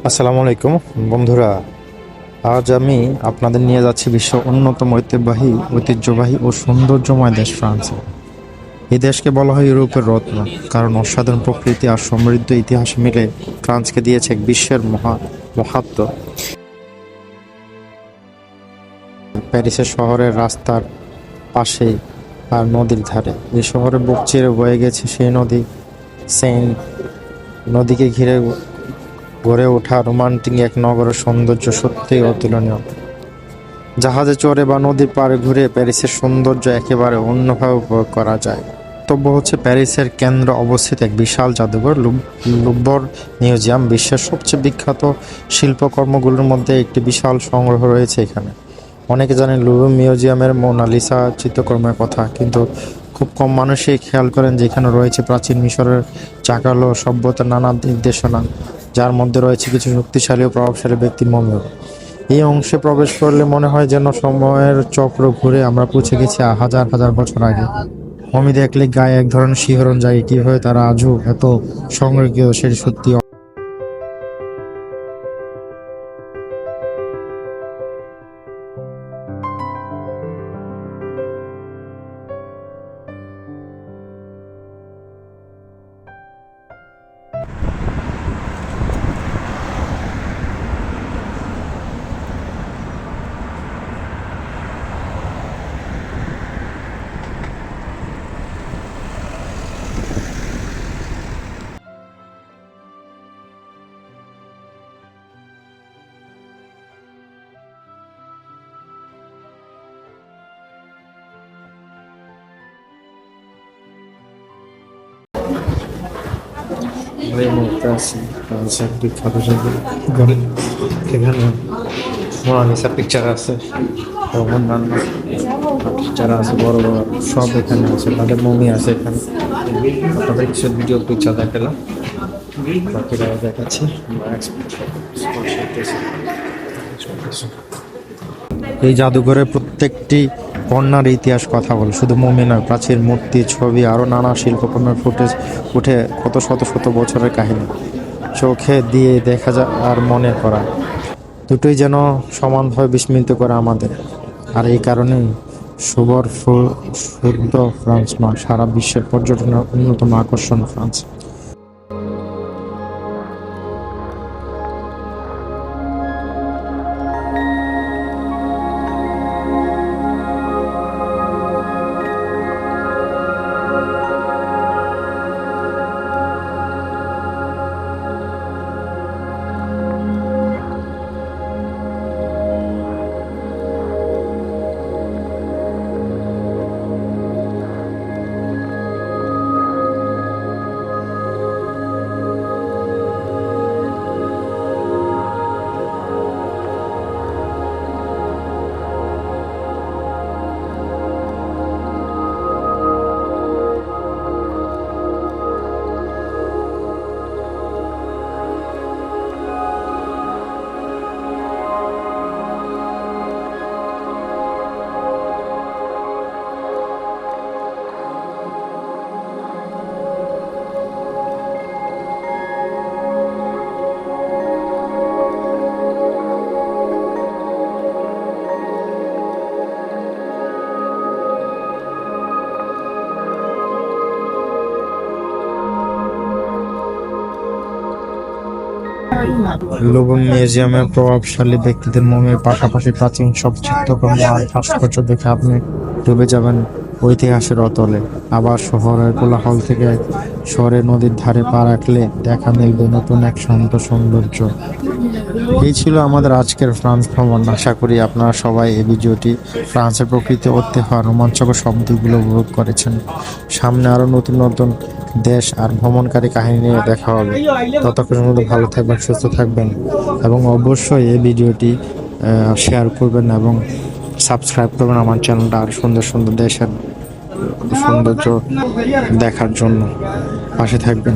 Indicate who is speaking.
Speaker 1: আসসালামু আলাইকুম বন্ধুরা। আজ আমি আপনাদের নিয়ে যাচ্ছি বিশ্ব অন্যতম ঐতিহ্যবাহী ও সৌন্দর্যময় দেশ ফ্রান্সে। এই দেশকে বলা হয় ইউরোপের রত্ন, কারণ অসাধারণ প্রকৃতি আর সমৃদ্ধ ইতিহাস মিলে ফ্রান্সকে দিয়েছে এক বিশ্বের মহাত্ম। প্যারিসের শহরের রাস্তার পাশেই আর নদীর ধারে এই শহরে বুক চিরে বয়ে গেছে সেই নদী সেইন। নদীকে ঘিরে গড়ে ওঠা রোমান্টিক এক নগরের সৌন্দর্য সত্যিই অতুলনীয়। জাহাজে চড়ে বা নদীর পাড়ে ঘুরে প্যারিসের সৌন্দর্য একেবারে অন্যভাবে উপভোগ করা যায়। গন্তব্য হচ্ছে প্যারিসের কেন্দ্রে অবস্থিত এক বিশাল জাদুঘর লুভর মিউজিয়াম। বিশ্বের সবচেয়ে বিখ্যাত শিল্পকর্মগুলোর মধ্যে একটি বিশাল সংগ্রহ রয়েছে এখানে। অনেকে জানেন লুভর মিউজিয়ামের মোনালিসা চিত্রকর্মের কথা, কিন্তু খুব কম মানুষই খেয়াল করেন যে এখানে রয়েছে প্রাচীন মিশরের চাকালো সভ্যতার নানা নির্দেশনা, যার মধ্যে রয়েছে কিছু শক্তিশালী ও প্রভাবশালী ব্যক্তির মমিও। এই অংশে প্রবেশ করলে মনে হয় যেন সময়ের চক্র ঘুরে আমরা পৌঁছে গেছি হাজার হাজার বছর আগে। মমি দেখলে গায়ে এক ধরনের শিহরণ জাগে, কিভাবে তারা আজও এত সংরক্ষিত সেটি সত্যি। এই মুহূর্তে আছি ফ্রান্সের বিখ্যাত জাদুঘর। এখানে মোনালিসা পিকচার আছে এবং অন্যান্য পিকচার আছে, বড় বড় সব এখানে আছে, তাদের মমি আছে এখানে। আপনাদের কিছু ভিডিও পিকচার দেখালাম, বাকিরা দেখাচ্ছি। এই জাদুঘরের প্রত্যেকটি কর্নার ইতিহাস কথা বলে, শুধু মমি নয়, প্রাচীন মূর্তি, ছবি আরও নানা শিল্পকর্মের ফুটেজ উঠে কত শত শত বছরের কাহিনী চোখে দিয়ে দেখা যায় আর মনে করা, দুটোই যেন সমানভাবে বিস্মিত করে আমাদের। আর এই কারণেই শুদ্ধ ফ্রান্স নয়, সারা বিশ্বের পর্যটনের অন্যতম আকর্ষণ ফ্রান্স। লুভর মিউজিয়ামের প্রভাবশালী ব্যক্তিদের মমির পাশাপাশি প্রাচীন সব চিত্রকর্ম আর ভাস্কর্য দেখে আপনি ডুবে যাবেন ঐতিহাসের অতলে। আবার শহরের কোলাহল থেকে শহরের নদীর ধারে পা রাখলে দেখা মিলবে নতুন এক শান্ত সৌন্দর্য। এই ছিল আমাদের আজকের ফ্রান্স ভ্রমণ। আশা করি আপনারা সবাই এই ভিডিওটি ফ্রান্সের প্রকৃতি ঐতিহ্য রোমাঞ্চকর শব্দগুলো উপভোগ করেছেন। সামনে আরও নতুন নতুন দেশ আর ভ্রমণকারী কাহিনী নিয়ে দেখা হবে। ততক্ষণ মধ্যে ভালো থাকবেন, সুস্থ থাকবেন এবং অবশ্যই এই ভিডিওটি শেয়ার করবেন এবং সাবস্ক্রাইব করবেন আমার চ্যানেলটা, আর সুন্দর সুন্দর দেশের সৌন্দর্য দেখার জন্য পাশে থাকবেন।